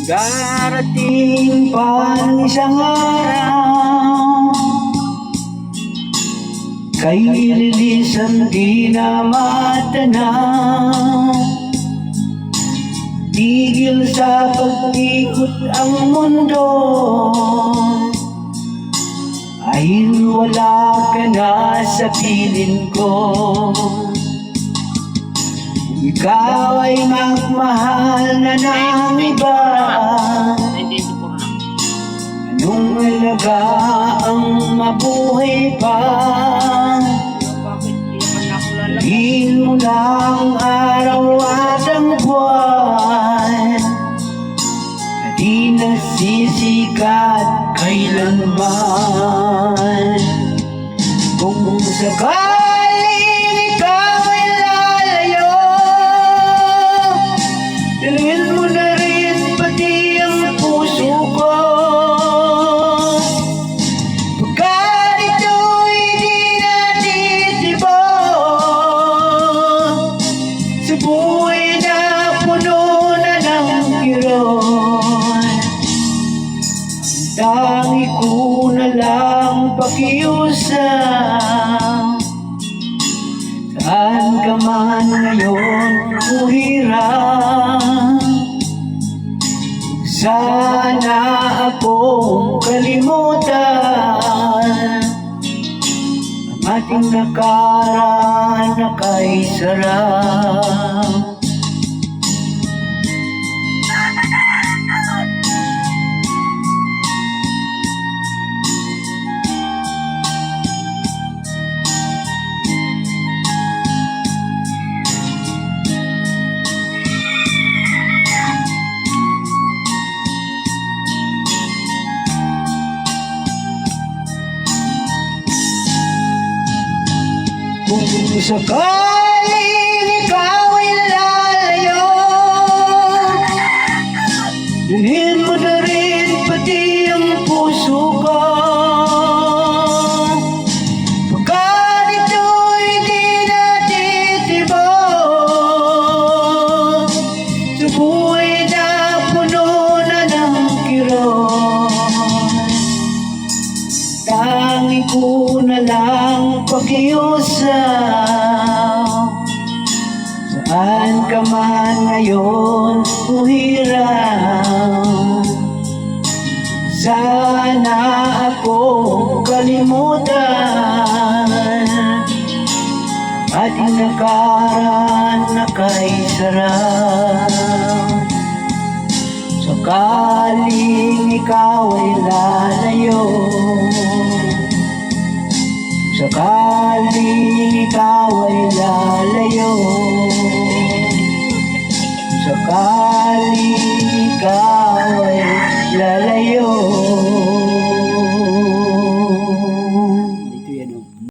Darating pa ang isang araw, kay lilisan di na matanaw. Tigil sa pag-ikot ang mundo, ay wala ka na sa piling ko. Ikaw ay magmahal na ng iba, anong alaga ang mabuhay pa? Hilin mo lang araw at ang buwan, na di nasisikat kailanman. Kung sakaling ikaw ay lalayo, dalhin mo na rin pati ang puso ko. Pagkat ito'y di natitibok sa buhay na puno na ng kirot, tangi ko na lang pakiusap. Saan ka man ngayon uhirap, sana akong kalimutan ang ating nakaraan na kay sarap. Kung sakaling ikaw ay lalayo, dalhin mo na rin pati ang puso ko. Pagkat ito'y di natitibok sa buhay na puno na ng kirot, tangi ko na lang pakiusap. Saan ka man ngayon uhirap, sana ako kalimutan at nakaraan na kay sarap. Sakaling ikaw ay lalayo, sakaling ikaw ay lalayo, sakaling